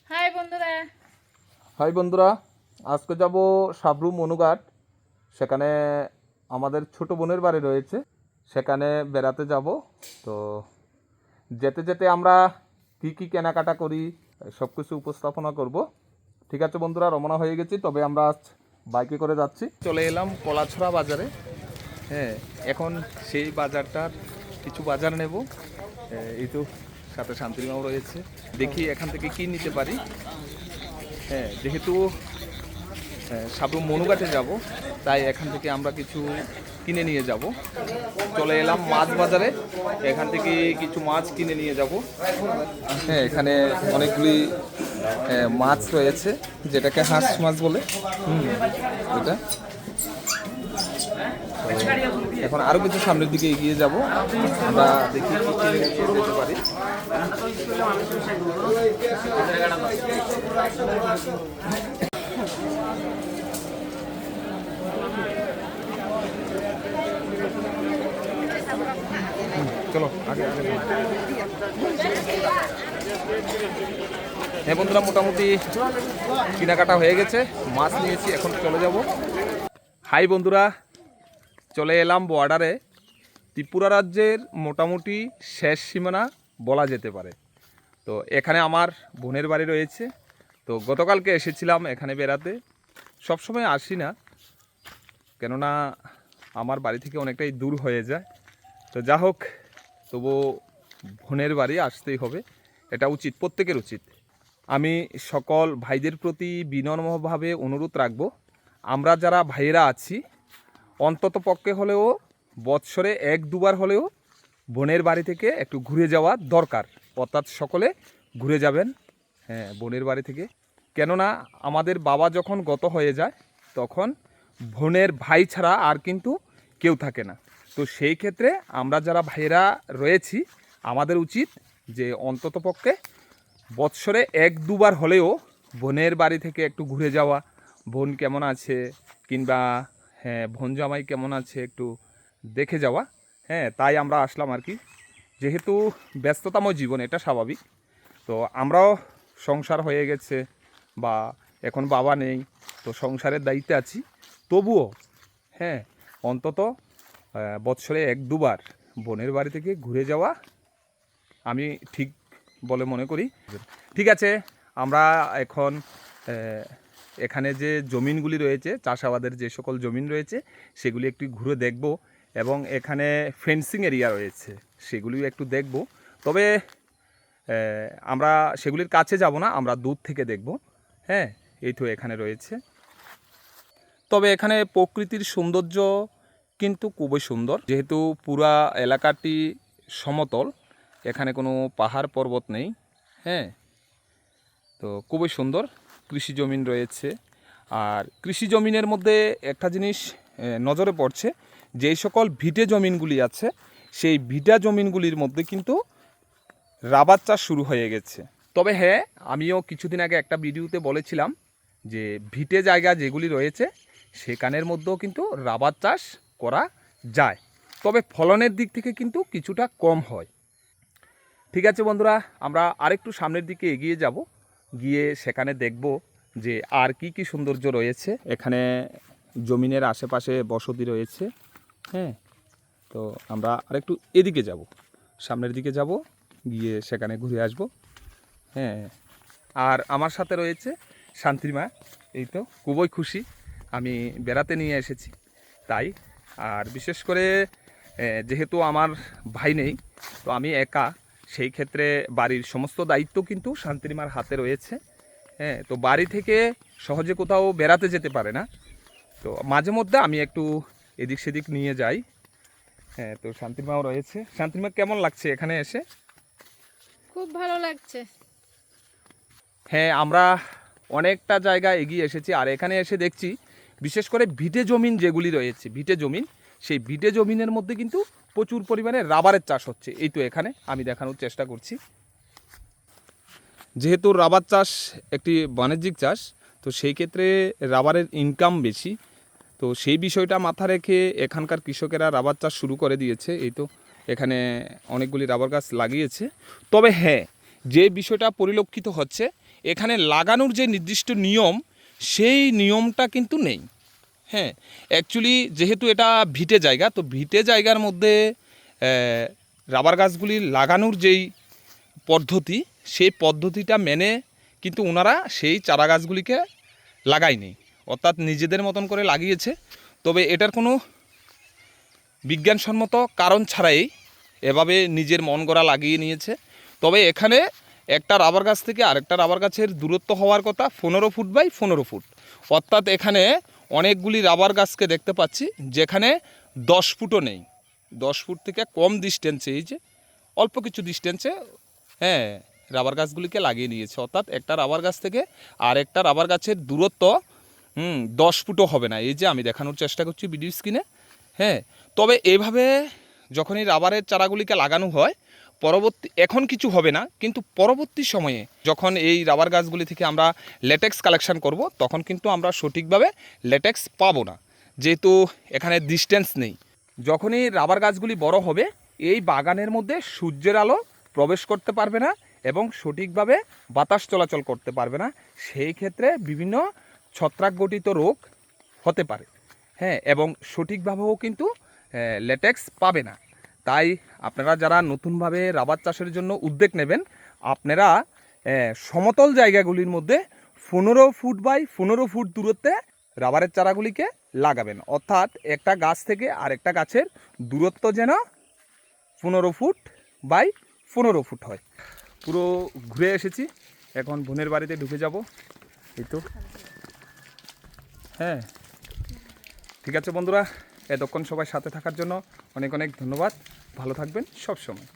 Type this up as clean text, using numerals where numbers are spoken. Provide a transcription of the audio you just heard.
High বন্ধুরা। High বন্ধুরা, আজকে যাব সাবরু মনুঘাট। সেখানে আমাদের ছোট বোনের বাড়ি রয়েছে, সেখানে বেড়াতে যাব। তো যেতে যেতে আমরা কি কি কেনাকাটা করি সব কিছু উপস্থাপনা করব। ঠিক আছে বন্ধুরা, রওনা হয়ে গেছি। তবে আমরা আজ বাইকে করে যাচ্ছি। চলে এলাম কলাছড়া বাজারে। হ্যাঁ, এখন সেই বাজারটার কিছু বাজার নেব। এই তো সাথে শান্তিমাও রয়েছে, দেখি এখান থেকে কি নিতে পারি। হ্যাঁ, যেহেতু সাবরু মনুঘাটে যাব, তাই এখান থেকে আমরা কিছু কিনে নিয়ে যাব। চলে এলাম মাছ বাজারে, এখান থেকে কিছু মাছ কিনে নিয়ে যাব। হ্যাঁ, এখানে অনেকগুলি মাছ রয়েছে, যেটাকে হাঁস মাছ বলে। এটা এখন আরো কিছু সামনের দিকে এগিয়ে যাব, আমরা দেখি কি কিনে নিয়ে যেতে পারি। চলো আগে আগে। হ্যাঁ বন্ধুরা, মোটামুটি কেনাকাটা হয়ে গেছে, মাছ নিয়েছি, এখন চলে যাব। হাই বন্ধুরা, চলে এলাম বর্ডারে। ত্রিপুরা রাজ্যের মোটামুটি শেষ সীমানা বলা যেতে পারে। তো এখানে আমার বোনের বাড়ি রয়েছে। তো গতকালকে এসেছিলাম এখানে বেড়াতে। সবসময় আসি না, কেননা আমার বাড়ি থেকে অনেকটাই দূর হয়ে যায়। তো যা হোক, তবু বোনের বাড়ি আসতেই হবে, এটা উচিত, প্রত্যেকের উচিত। আমি সকল ভাইদের প্রতি বিনম্রভাবে অনুরোধ রাখব, আমরা যারা ভাইয়েরা আছি, অন্তত পক্ষে হলেও বৎসরে 1-2বার হলেও বোনের বাড়ি থেকে একটু ঘুরে যাওয়া দরকার। অর্থাৎ সকলে ঘুরে যাবেন, হ্যাঁ, বোনের বাড়ি থেকে। কেননা আমাদের বাবা যখন গত হয়ে যায়, তখন বোনের ভাই ছাড়া আর কিন্তু কেউ থাকে না। তো সেই ক্ষেত্রে আমরা যারা ভাইয়েরা রয়েছি, আমাদের উচিত যে অন্তত পক্ষে বৎসরে 1-2বার হলেও বোনের বাড়ি থেকে একটু ঘুরে যাওয়া, বোন কেমন আছে, কিংবা হ্যাঁ বোন জামাই কেমন আছে একটু দেখে যাওয়া। হ্যাঁ, তাই আমরা আসলাম আর কি। যেহেতু ব্যস্ততাময় জীবন, এটা স্বাভাবিক। তো আমরাও সংসার হয়ে গেছে, বা এখন বাবা নেই, তো সংসারের দায়িত্বে আছি। তবুও হ্যাঁ, অন্তত বৎসরে 1-2বার বোনের বাড়ি থেকে ঘুরে যাওয়া আমি ঠিক বলে মনে করি। ঠিক আছে, আমরা এখন এখানে যে জমিনগুলি রয়েছে, চাষাবাদের যে সকল জমিন রয়েছে, সেগুলি একটু ঘুরে দেখব। এবং এখানে ফেন্সিং এরিয়া রয়েছে, সেগুলিও একটু দেখব। তবে আমরা সেগুলির কাছে যাব না, আমরা দূর থেকে দেখব। হ্যাঁ, এই তো এখানে রয়েছে। তবে এখানে প্রকৃতির সৌন্দর্য কিন্তু খুবই সুন্দর, যেহেতু পুরা এলাকাটি সমতল, এখানে কোনো পাহাড় পর্বত নেই। হ্যাঁ, তো খুবই সুন্দর। কৃষি জমিন রয়েছে, আর কৃষি জমিনের মধ্যে একটা জিনিস নজরে পড়ছে, যেই সকল ভিটে জমিনগুলি আছে, সেই ভিটা জমিনগুলির মধ্যে কিন্তু রাবার চাষ শুরু হয়ে গেছে। তবে হ্যাঁ, আমিও কিছুদিন আগে একটা ভিডিওতে বলেছিলাম যে ভিটে জায়গা যেগুলি রয়েছে, সেখানের মধ্যেও কিন্তু রাবার চাষ করা যায়, তবে ফলনের দিক থেকে কিন্তু কিছুটা কম হয়। ঠিক আছে বন্ধুরা, আমরা আরেকটু সামনের দিকে এগিয়ে যাব, গিয়ে সেখানে দেখব যে আর কি কি সৌন্দর্য রয়েছে। এখানে জমিনের আশেপাশে বসতি রয়েছে। হ্যাঁ, তো আমরা আরেকটু এদিকে যাব, সামনের দিকে যাব, গিয়ে সেখানে ঘুরে আসব। হ্যাঁ, আর আমার সাথে রয়েছে শান্তিমা। এই তো খুবই খুশি, আমি বেড়াতে নিয়ে এসেছি তাই। আর বিশেষ করে যেহেতু আমার ভাই নেই, তো আমি একা, সেই ক্ষেত্রে বাড়ির সমস্ত দায়িত্ব কিন্তু শান্তিমার হাতে রয়েছে। হ্যাঁ, তো বাড়ি থেকে সহজে কোথাও বেড়াতে যেতে পারে না, তো মাঝে মধ্যে আমি একটু এদিক সেদিক নিয়ে যাই। হ্যাঁ, তো শান্তিমাও রয়েছে। শান্তিমা, কেমন লাগছে এখানে এসে? খুব ভালো লাগছে। হ্যাঁ, আমরা অনেকটা জায়গা এগিয়ে এসেছি, আর এখানে এসে দেখছি বিশেষ করে ভিটে জমিন যেগুলি রয়েছে, ভিটে জমিন, সেই ভিটে জমিনের মধ্যে কিন্তু প্রচুর পরিমাণে রাবারের চাষ হচ্ছে। এই তো এখানে আমি দেখানোর চেষ্টা করছি। যেহেতু রাবার চাষ একটি বাণিজ্যিক চাষ, তো সেই ক্ষেত্রে রাবারের ইনকাম বেশি। তো সেই বিষয়টা মাথা রেখে এখানকার কৃষকেরা রাবার চাষ শুরু করে দিয়েছে। এই তো এখানে অনেকগুলি রাবার গাছ লাগিয়েছে। তবে হ্যাঁ, যে বিষয়টা পরিলক্ষিত হচ্ছে, এখানে লাগানোর যে নির্দিষ্ট নিয়ম সেই নিয়মটা কিন্তু নেই। হ্যাঁ, অ্যাকচুয়ালি যেহেতু এটা ভিটে জায়গা, তো ভিটে জায়গার মধ্যে রাবার গাছগুলি লাগানোর যেই পদ্ধতি, সেই পদ্ধতিটা মেনে কিন্তু ওনারা সেই চারা গাছগুলিকে লাগায়নি, অর্থাৎ নিজেদের মতন করে লাগিয়েছে। তবে এটার কোনো বিজ্ঞানসম্মত কারণ ছাড়াই এভাবে নিজের মন গড়া লাগিয়ে নিয়েছে। তবে এখানে একটা রাবার গাছ থেকে আরেকটা রাবার গাছের দূরত্ব হওয়ার কথা 15 ফুট বাই 15 ফুট, অর্থাৎ এখানে অনেকগুলি রাবার গাছকে দেখতে পাচ্ছি যেখানে 10 ফুটও নেই। 10 ফুট থেকে কম ডিস্টেন্সে, এই যে অল্প কিছু ডিস্টেন্সে হ্যাঁ রাবার গাছগুলিকে লাগিয়ে নিয়েছে, অর্থাৎ একটা রাবার গাছ থেকে আর একটা রাবার গাছের দূরত্ব 10 ফুটও হবে না। এই যে আমি দেখানোর চেষ্টা করছি ভিডিও স্ক্রিনে। হ্যাঁ, তবে এইভাবে যখন এই রাবারের চারাগুলিকে লাগানো হয়, এখন কিছু হবে না, কিন্তু পরবর্তী সময়ে যখন এই রাবার গাছগুলি থেকে আমরা ল্যাটেক্স কালেকশন করব, তখন কিন্তু আমরা সঠিকভাবে ল্যাটেক্স পাবো না, যেহেতু এখানে ডিস্টেন্স নেই। যখনই রাবার গাছগুলি বড় হবে, এই বাগানের মধ্যে সূর্যের আলো প্রবেশ করতে পারবে না এবং সঠিকভাবে বাতাস চলাচল করতে পারবে না। সেই ক্ষেত্রে বিভিন্ন ছত্রাকঘটিত রোগ হতে পারে। হ্যাঁ, এবং সঠিকভাবেও কিন্তু ল্যাটেক্স পাবে না। তাই আপনারা যারা নতুনভাবে রাবার চাষের জন্য উদ্যোগ নেবেন, আপনারা সমতল জায়গাগুলির মধ্যে 15 ফুট বাই 15 ফুট দূরত্বে রাবারের চারাগুলিকে লাগাবেন, অর্থাৎ একটা গাছ থেকে আরেকটা গাছের দূরত্ব যেন 15 ফুট বাই 15 ফুট হয়। পুরো ঘুরে এসেছি, এখন বোনের বাড়িতে ঢুকে যাব। এই তো হ্যাঁ, ঠিক আছে বন্ধুরা, এতক্ষণ সবাই সাথে থাকার জন্য অনেক অনেক ধন্যবাদ। ভালো থাকবেন সব সময়।